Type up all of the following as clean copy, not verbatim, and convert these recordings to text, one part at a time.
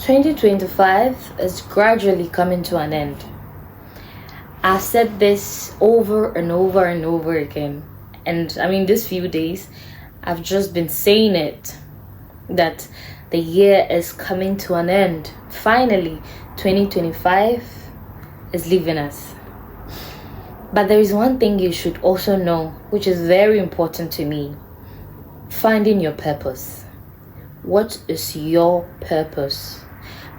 2025 is gradually coming to an end. I've said this over and over and over again. And I mean, these few days, I've just been saying it, that the year is coming to an end. Finally, 2025 is leaving us. But there is one thing you should also know, which is very important to me. Finding your purpose. What is your purpose?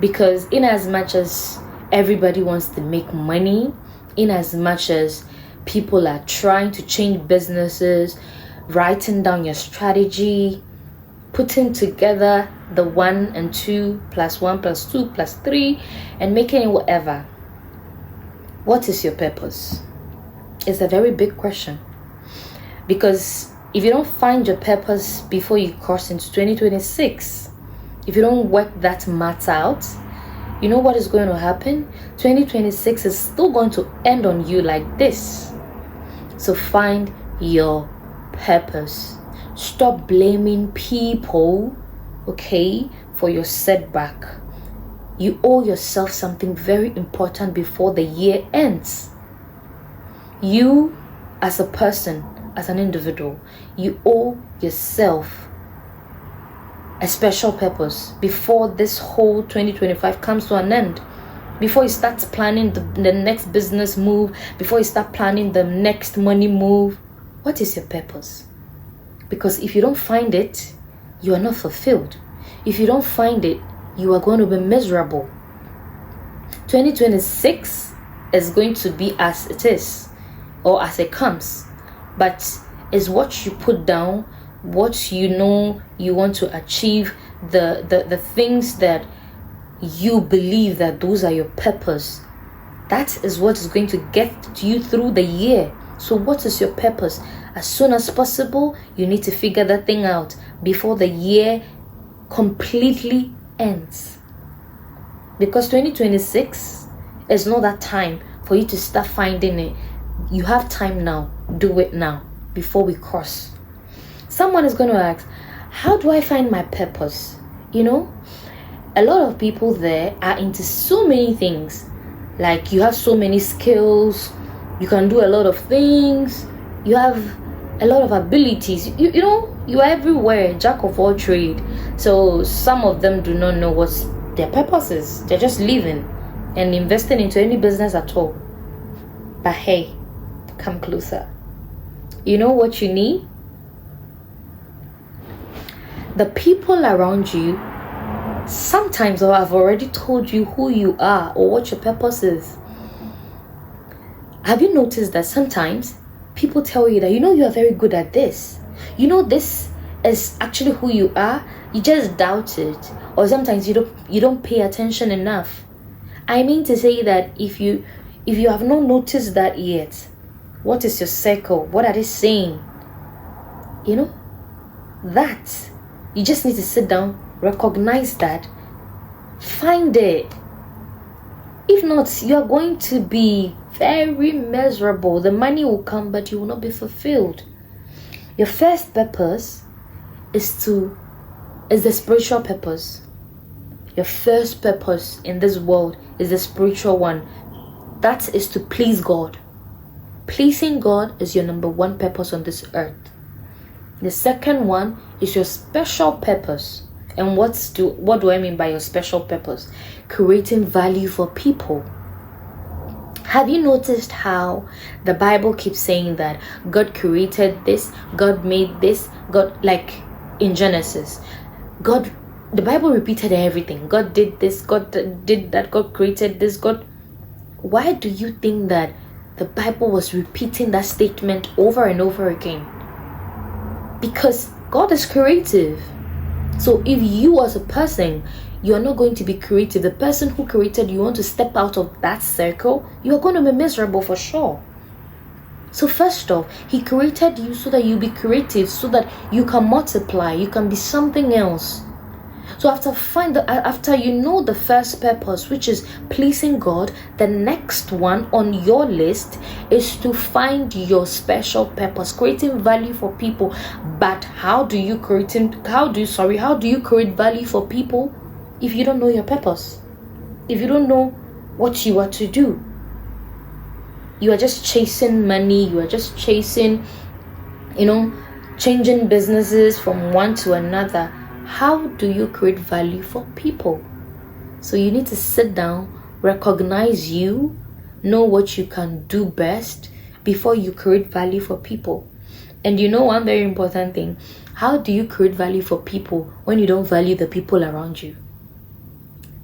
Because in as much as everybody wants to make money, in as much as people are trying to change businesses, writing down your strategy, putting together the 1 and 2 plus 1 plus 2 plus 3 and making it whatever. What is your purpose? It's a very big question. Because if you don't find your purpose before you cross into 2026, if you don't work that math out, you know what is going to happen? 2026 is still going to end on you like this. So find your purpose. Stop blaming people, okay, for your setback. You owe yourself something very important before the year ends. You, as a person, as an individual, you owe yourself a special purpose before this whole 2025 comes to an end. Before you start planning the next business move, before you start planning the next money move, what is your purpose? Because if you don't find it, you are not fulfilled. If you don't find it, you are going to be miserable. 2026 is going to be as it is, or as it comes. But it's what you put down, what you know you want to achieve, the things that you believe that those are your purpose. That is what is going to get you through the year. So what is your purpose? As soon as possible, you need to figure that thing out before the year completely ends. Because 2026 is not that time for you to start finding it. You have time now. Do it now before we cross. Someone is going to ask, how do I find my purpose? You know, a lot of people there are into so many things. Like, you have so many skills, you can do a lot of things, you have a lot of abilities. You know, you are everywhere, jack of all trade. So some of them do not know what their purpose is. They're just living and investing into any business at all. But hey, come closer. You know what you need? The people around you sometimes have already told you who you are or what your purpose is. Have you noticed that sometimes people tell you that, you know, you are very good at this. You know, this is actually who you are. You just doubt it. Or sometimes you don't pay attention enough. I mean to say that if you have not noticed that yet, what is your circle? What are they saying? You know, that you just need to sit down, recognize that, find it. If not, you are going to be very miserable. The money will come, but you will not be fulfilled. Your first purpose is the spiritual purpose. Your first purpose in this world is the spiritual one. That is to please God. Pleasing God is your number one purpose on this earth. The second one is your special purpose. And what do I mean by your special purpose? Creating value for people. Have you noticed how the Bible keeps saying that God created this, God made this, God, like in Genesis, the Bible repeated everything. God did this, God did that, God created this, God. Why do you think that the Bible was repeating that statement over and over again? Because God is creative. So if you as a person, you are not going to be creative, the person who created you want to step out of that circle, you are going to be miserable for sure. So first off, He created you so that you be creative, so that you can multiply, you can be something else. So after you know the first purpose, which is pleasing God, the next one on your list is to find your special purpose, creating value for people. But how do you create value for people? if you don't know your purpose, if you don't know what you are to do. You are just chasing money, you are just chasing, changing businesses from one to another. How do you create value for people? So you need to sit down, recognize you, know what you can do best before you create value for people. And one very important thing, how do you create value for people when you don't value the people around you?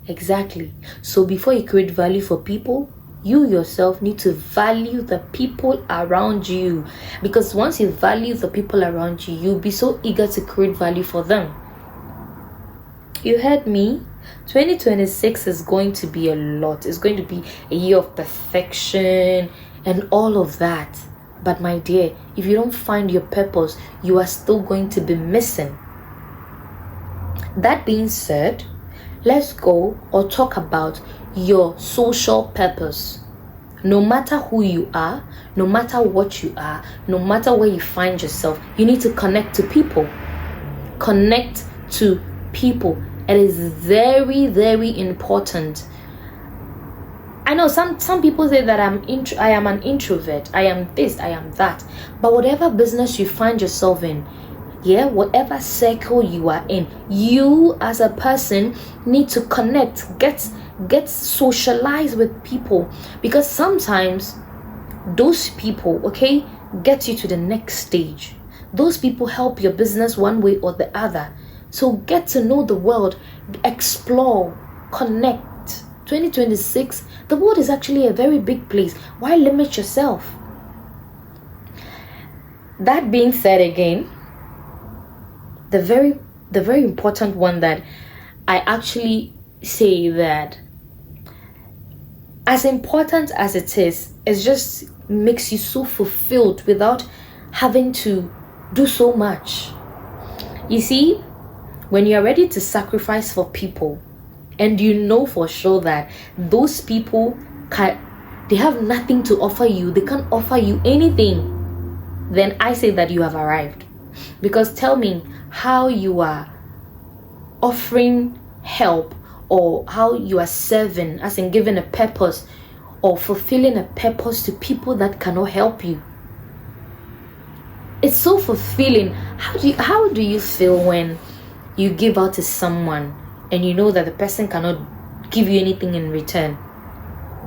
Exactly. So before you create value for people, you yourself need to value the people around you. Because once you value the people around you, you'll be so eager to create value for them. You heard me? 2026 is going to be a lot. It's going to be a year of perfection and all of that. But my dear, if you don't find your purpose, you are still going to be missing. That being said, let's go or talk about your social purpose. No matter who you are, no matter what you are, no matter where you find yourself, you need to connect to people. Connect to people. It is very, very important. I know some people say that I am an introvert, I am this, I am that. But whatever business you find yourself in, whatever circle you are in, you as a person need to connect, get socialized with people, because sometimes those people, get you to the next stage. Those people help your business one way or the other. So get to know the world, explore, connect. 2026, the world is actually a very big place. Why limit yourself? That being said, again, the very important one that I actually say that as important as it just makes you so fulfilled without having to do so much. You see, when you're ready to sacrifice for people, and you know for sure that those people they have nothing to offer you, they can't offer you anything, then I say that you have arrived. Because tell me how you are offering help, or how you are serving, as in giving a purpose or fulfilling a purpose to people that cannot help you. It's so fulfilling. How do you feel when you give out to someone and you know that the person cannot give you anything in return?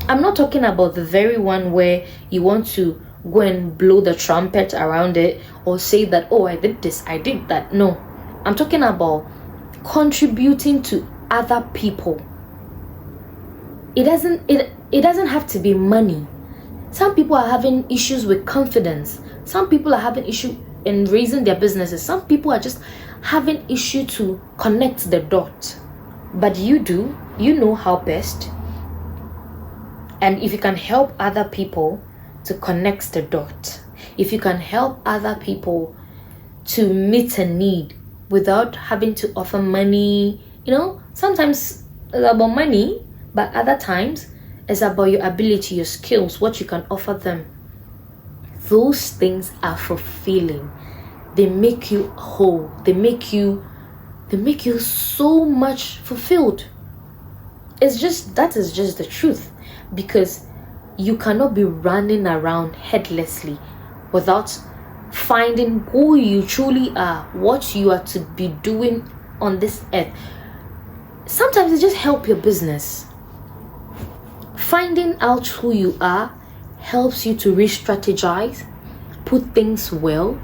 I'm not talking about the very one where you want to go and blow the trumpet around it or say that, oh, I did this, I did that. No, I'm talking about contributing to other people. It doesn't have to be money. Some people are having issues with confidence. Some people are having issue in raising their businesses. Some people are just having issue to connect the dot. But you know how best. And if you can help other people to connect the dot, if you can help other people to meet a need without having to offer money, sometimes it's about money, but other times it's about your ability, your skills, what you can offer them. Those things are fulfilling. They make you whole. They make you so much fulfilled. That is just the truth, because you cannot be running around headlessly without finding who you truly are, what you are to be doing on this earth. Sometimes it just helps your business. Finding out who you are helps you to re-strategize, put things well,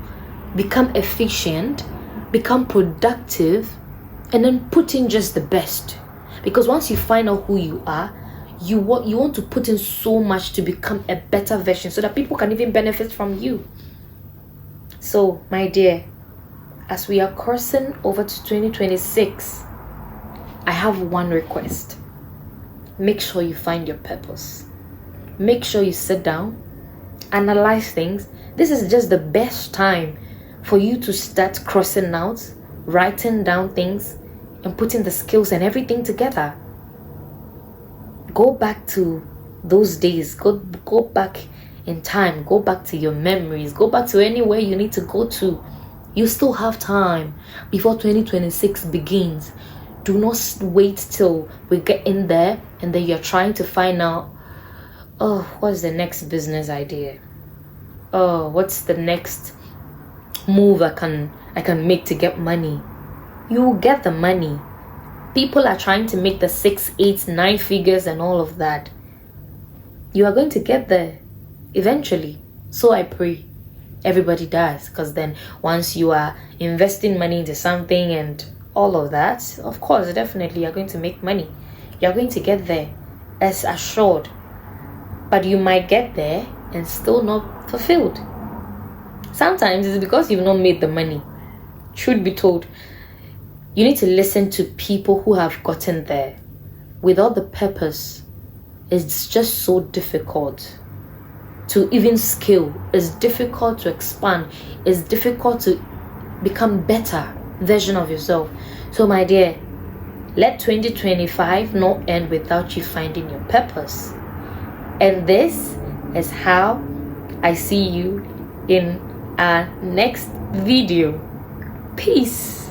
become efficient, become productive, and then put in just the best. Because once you find out who you are, you want to put in so much to become a better version so that people can even benefit from you. So, my dear, as we are crossing over to 2026, I have one request. Make sure you find your purpose. Make sure you sit down, analyze things. This is just the best time for you to start crossing out, writing down things, and putting the skills and everything together. Go back to those days. Go back in time. Go back to your memories. Go back to anywhere you need to go to. You still have time before 2026 begins. do not wait till we get in there and then you're trying to find out, oh, what's the next business idea? Oh, what's the next move I can make to get money? You will get the money. People are trying to make the 6, 8, 9 figures and all of that. You are going to get there eventually. So I pray everybody does, because then once you are investing money into something and all of that, of course, definitely you're going to make money. You're going to get there, as assured. But you might get there and still not fulfilled. Sometimes it's because you've not made the money. Truth be told, you need to listen to people who have gotten there without the purpose. It's just so difficult to even scale. It's difficult to expand. It's difficult to become better version of yourself. So my dear, let 2025 not end without you finding your purpose. And this is how I see you in our next video. Peace.